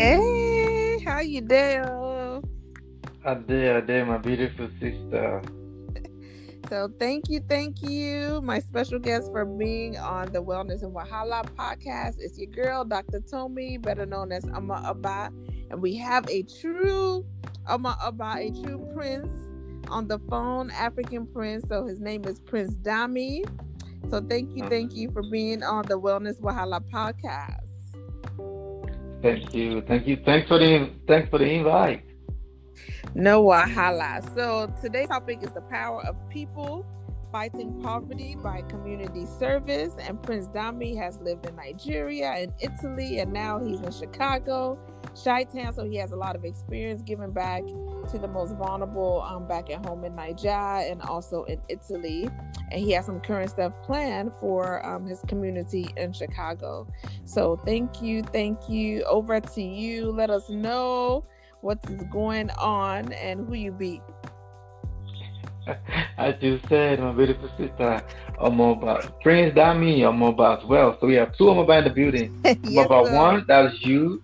Hey, how you doing? Ade, my beautiful sister. So thank you, my special guest for being on the Wellness and Wahala podcast. It's your girl, Dr. Tomi, better known as Amma Abba, and we have a true Amma Abba, a true prince on the phone, African prince. So his name is Prince Dami. So thank you for being on the Wellness Wahala podcast. Thanks for the invite. No wahala. So today's topic is the power of people fighting poverty by community service. And Prince Dami has lived in Nigeria and Italy, and now he's in Chicago, Chi-Town. So he has a lot of experience giving back to the most vulnerable back at home in Nigeria and also in Italy. And he has some current stuff planned for his community in Chicago. So thank you. Over to you. Let us know what is going on and who you be. As you said, my beautiful sister, Omoba. Prince Dami, Omoba as well. So we have two Omoba in the building. Yes, Number sir. one, that's you.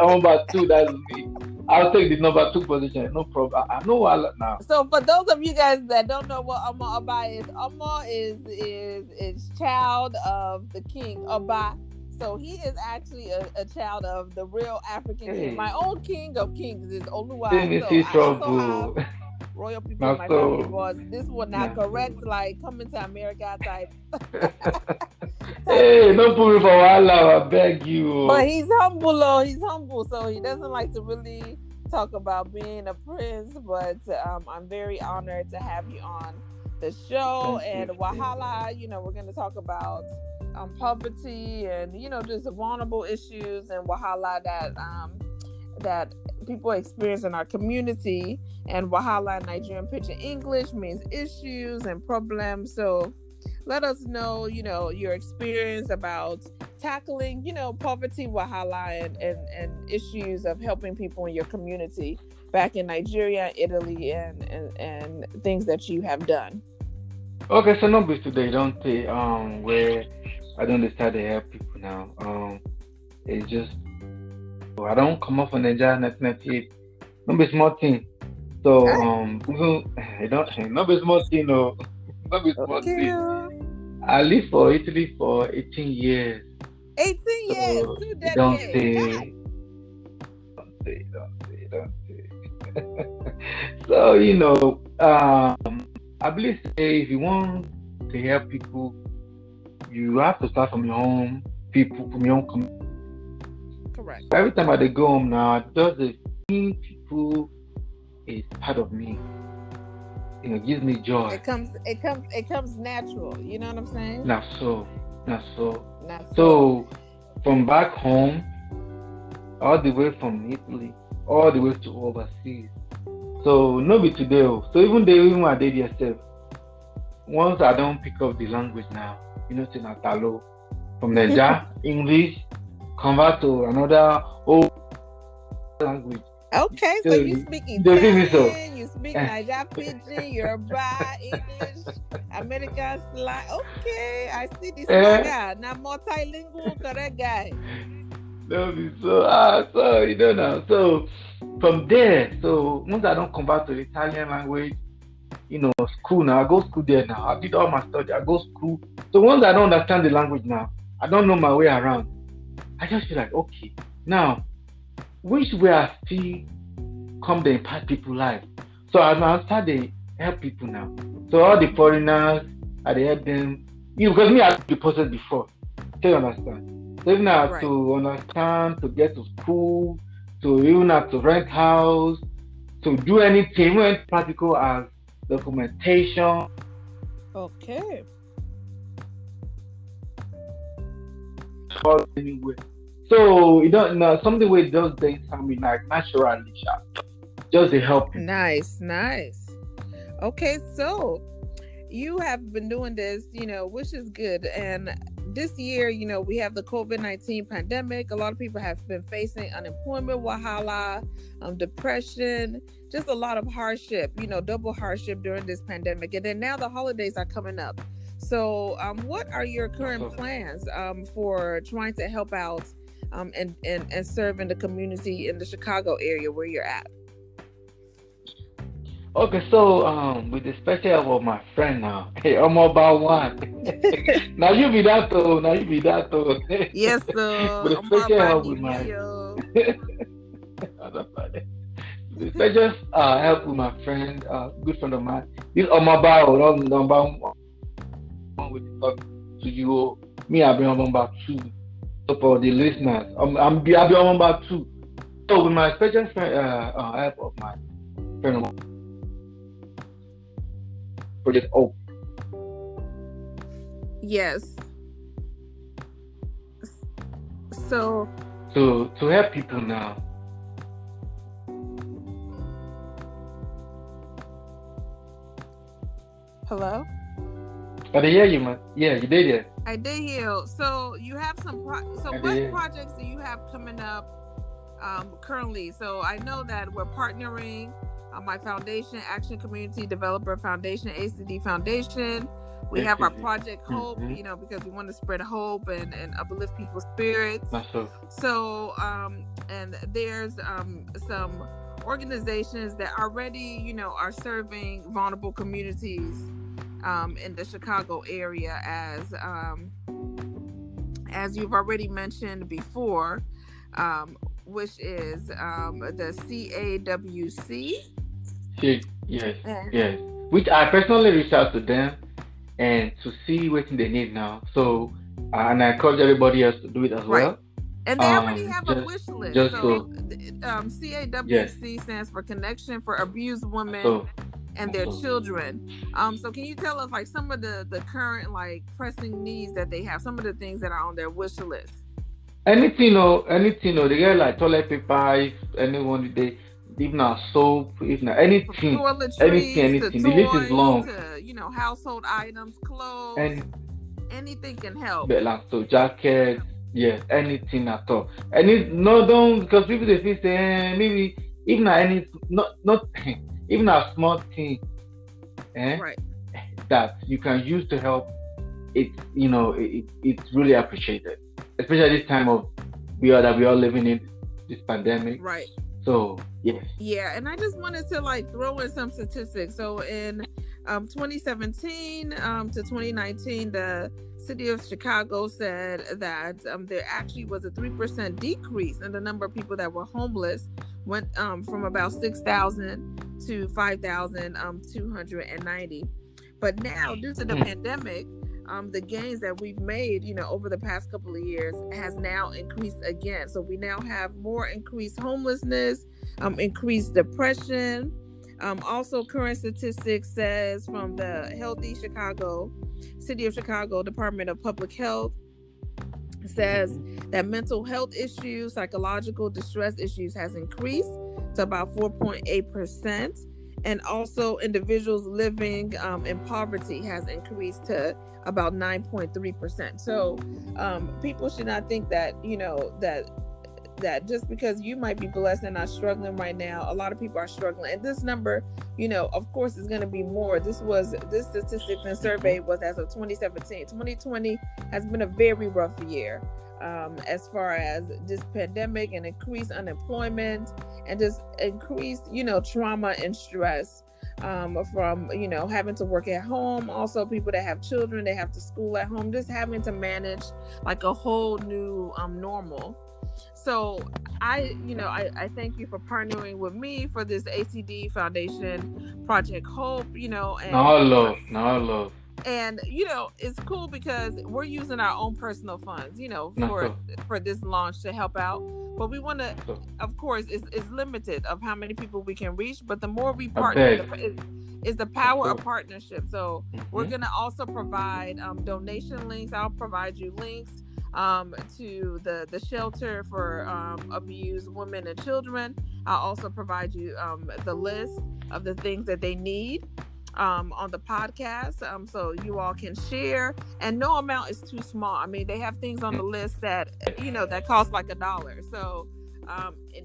Number two, that's me. I'll take the number two position. No problem. I know all now. So for those of you guys that don't know what Amma Abba is, Amma is child of the king Abba. So he is actually a child of the real African king. My Hey, own king of kings is see Oluwa. me So see I also have trouble. royal people in Now my family, so, but this one not now correct, so. like coming to America type type Hey, thing. don't put me for wahala, I beg you. But he's humble, though. He's humble, so he doesn't like to really talk about being a prince. But I'm very honored to have you on the show. Thank And you. Thank you. Wahala, we're going to talk about poverty and just vulnerable issues and Wahala that people experience in our community. And Wahala in Nigerian Pidgin English means issues and problems. So let us know, your experience about tackling, poverty, wahala, and issues of helping people in your community back in Nigeria, Italy, and things that you have done. Okay, so numbers today, don't they? Where I don't decide to help people now. It's just I don't come up from Nigeria 1998. No be small thing. So Ah, even I don't no be small thing. No, no be small okay. thing. I lived for Italy for 18 years. 18 years, So two it don't decades. God. say, don't say. So I believe say if you want to help people, you have to start from your own people, from your own community. Correct. Every time I dey go home now, just the seeing people is part of me. Gives me joy. It comes natural. You know what I'm saying? Not so, not so. Not so. So from back home, all the way from Italy, all the way to overseas. So no be today. So even I did yourself. Once I don't pick up the language now, say Natalo from Niger English convert to another old language. Okay, so So you speak they feel me so. Italian, you speak Niger Pidgin, Yoruba, English, American slang. Okay, I see this Eh, swagger. Now multilingual, correct guy. no be so. So now. So from there, so once I don't convert to the Italian language, school now. I go school there now. I did all my study. I go school. So once I don't understand the language now, I don't know my way around. I just feel like okay, now which way I still come to impact people life. So I now start to help people now. So all the foreigners, I dey help them. Because me I did the process before. So you understand. So even I have Right. to understand to get to school, to even have to rent house, to do anything, even practical as documentation, Okay. all anywhere. So you don't know something where it does things something like naturally sharp. Just to help people. Nice. Okay, so you have been doing this, which is good. And this year, we have the COVID-19 pandemic. A lot of people have been facing unemployment, wahala, depression, just a lot of hardship, double hardship during this pandemic. And then now the holidays are coming up. So what are your current So plans for trying to help out and serving the community in the Chicago area where you're at? Okay, so with the special help of my friend now, hey, I'm about one. Now you be that though. Now you be that though. Yes, sir. With the I'm all special about help you, with my, Mio. the special help with my friend, good friend of mine. This Omaba, number one with talk to you. Me, I've been on number two. So for the listeners, I'll be on number two. So with my special friend, help of my friend of mine, Project Hope. Yes. So To help people now. hello. Oh, they hear you, man. Yeah, you did it. I did hear. So you have some. So I what did. projects do you have coming up currently? So I know that we're partnering. My foundation, Action Community Developer Foundation, ACD Foundation. We have our Project Hope, because we want to spread hope and uplift people's spirits. That's so. So and there's some organizations that already, are serving vulnerable communities in the Chicago area, as you've already mentioned before, which is the CAWC. Yes. Which I personally reached out to them and to see what they need now. So, and I encourage everybody else to do it as well. And they already have a wish list. So CAWC stands for Connection for Abused Women and Their Children. So can you tell us like some of the current like pressing needs that they have, some of the things that are on their wish list? Anything, they get like toilet paper, if anyone even our soap, even anything, anything. To the toys, list is long. To household items, clothes, anything can help. So jackets, yes, anything at all. Don't, because people they feel say maybe even not even a small thing, right, that you can use to help. It's really appreciated, especially this time of we are living in this pandemic, right? So yes. Yeah, and I just wanted to like throw in some statistics. So in 2017 to 2019, the city of Chicago said that there actually was a 3% decrease in the number of people that were homeless, went from about 6,000 to 5,290. But now, due to the pandemic, the gains that we've made, over the past couple of years has now increased again. So we now have more increased homelessness, increased depression. Also, current statistics says from the Healthy Chicago, City of Chicago Department of Public Health, says that mental health issues, psychological distress issues has increased to about 4.8%. And also individuals living in poverty has increased to about 9.3%. So people should not think that, that just because you might be blessed and not struggling right now, a lot of people are struggling. And this number, of course, is going to be more. This statistics and survey was as of 2017. 2020 has been a very rough year. As far as this pandemic and increased unemployment and just increased, trauma and stress from, having to work at home. Also, people that have children, they have to school at home, just having to manage like a whole new normal. So I thank you for partnering with me for this ACD Foundation Project Hope, and no love. And it's cool because we're using our own personal funds, for this launch to help out. But we want to, of course, it's limited of how many people we can reach. But the more we partner, is the power of partnership. So we're gonna also provide donation links. I'll provide you links to the shelter for abused women and children. I'll also provide you the list of the things that they need on the podcast, so you all can share, and no amount is too small. I mean, they have things on the list that that cost like $1. So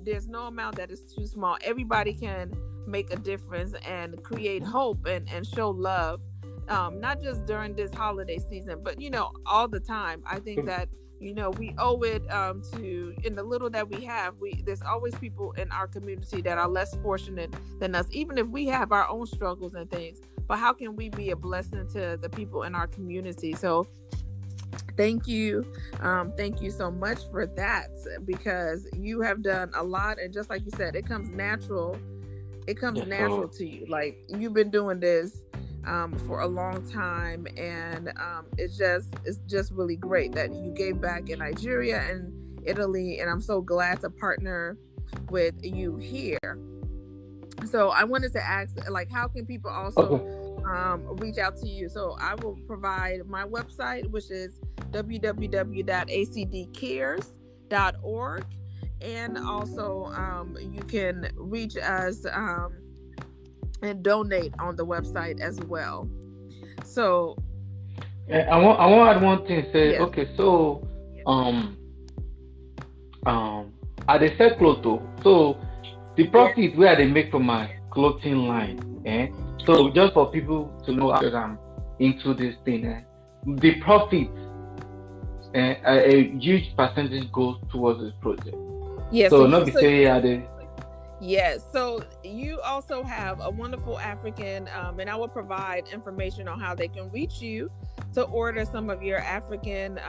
there's no amount that is too small. Everybody can make a difference and create hope and show love, not just during this holiday season, but all the time. I think that We owe it to, in the little that we have. There's always people in our community that are less fortunate than us, even if we have our own struggles and things. But how can we be a blessing to the people in our community? So thank you so much for that, because you have done a lot, and just like you said, it comes natural to you. Like, you've been doing this for a long time, and it's just really great that you gave back in Nigeria and Italy, and I'm so glad to partner with you here. So I wanted to ask, like, how can people also reach out to you? So I will provide my website, which is www.acdcares.org, and also you can reach us and donate on the website as well. So I want to add one thing. Say, yes. Okay, so I dey sell cloth too. So the profit where they make from my clothing line, so just for people to know that I'm into this thing, the profit, a huge percentage goes towards this project. Yes. So not be say Yes. So you also have a wonderful African, and I will provide information on how they can reach you to order some of your African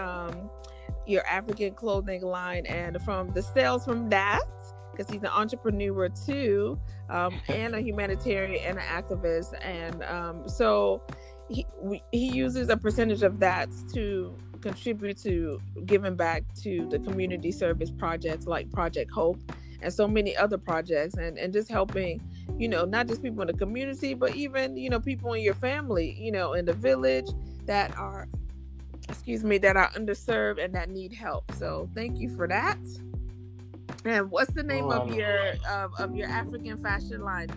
clothing line, and from the sales from that, because he's an entrepreneur too, and a humanitarian and an activist, and so he uses a percentage of that to contribute to giving back to the community service projects like Project Hope and so many other projects, and just helping, not just people in the community, but even, people in your family, in the village that are underserved and that need help. So thank you for that. And what's the name of your African fashion line?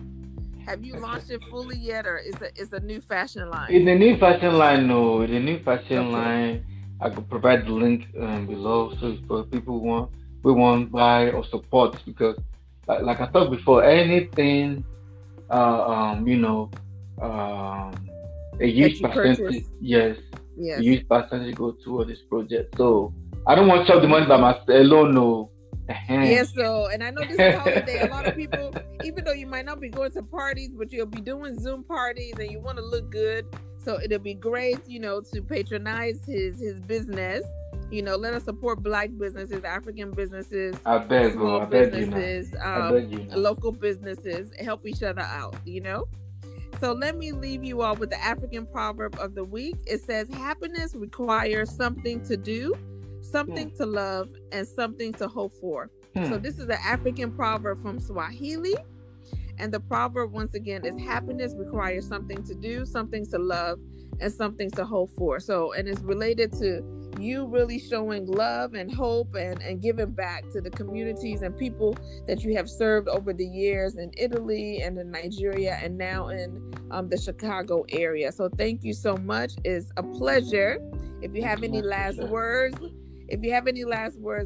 Have you launched it fully yet, or is a new fashion line? In the new fashion line, no. In the new fashion line, I could provide the link below, so for people who want buy or support, because like I talked before, anything a huge percentage, yes, a huge percentage go toward this project. So I don't want to chop the money by myself alone, no. Yes, so, and I know this is holiday. A lot of people, even though you might not be going to parties, but you'll be doing Zoom parties, and you want to look good. So it'll be great, to patronize his business. Let us support Black businesses, African businesses, small businesses, local businesses. Help each other out. So let me leave you all with the African proverb of the week. It says, happiness requires something to do, something to love, and something to hope for. So this is an African proverb from Swahili. And the proverb, once again, is happiness requires something to do, something to love, and something to hope for. So, and it's related to you really showing love and hope and giving back to the communities and people that you have served over the years in Italy and in Nigeria and now in the Chicago area. So thank you so much. It's a pleasure. If you have any last words,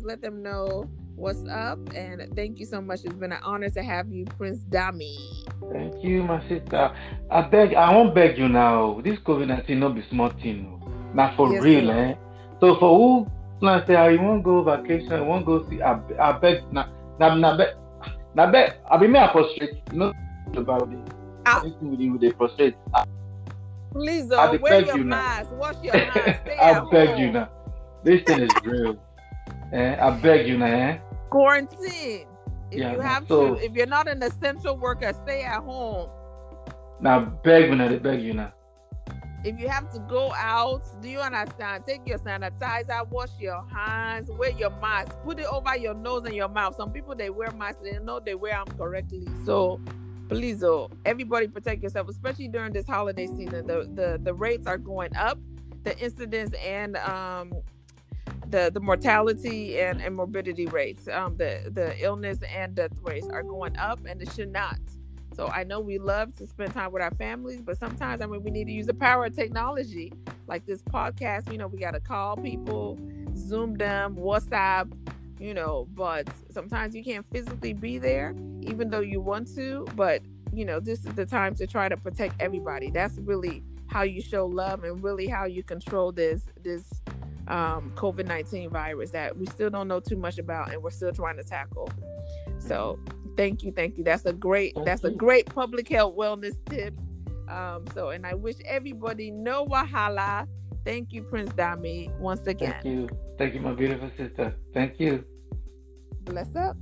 let them know what's up. And thank you so much. It's been an honor to have you, Prince Dami. Thank you, my sister. I won't beg you now. This COVID-19 not be small thing. Not for real, sir. So for who plans say you won't go vacation, you won't go see, I beg, I be me a prostrate, about it. With the prostrate. Please, wear your mask, wash your hands, stay at home. I beg you now. This thing is real. I beg you now. Quarantine. If you're not an essential worker, stay at home. Now beg you now. If you have to go out, do you understand? Take your sanitizer, wash your hands, wear your mask, put it over your nose and your mouth. Some people, they wear masks, they know they wear them correctly. So please, everybody protect yourself, especially during this holiday season. The rates are going up, the incidence and the mortality and morbidity rates, the illness and death rates are going up, and it should not. So I know we love to spend time with our families, but sometimes, we need to use the power of technology, like this podcast. We got to call people, Zoom them, WhatsApp, but sometimes you can't physically be there, even though you want to. But, this is the time to try to protect everybody. That's really how you show love and really how you control this COVID-19 virus that we still don't know too much about, and we're still trying to tackle. So thank you. That's a great public health wellness tip. And I wish everybody no wahala. Thank you, Prince Dami, once again. Thank you, my beautiful sister. Thank you. Bless up.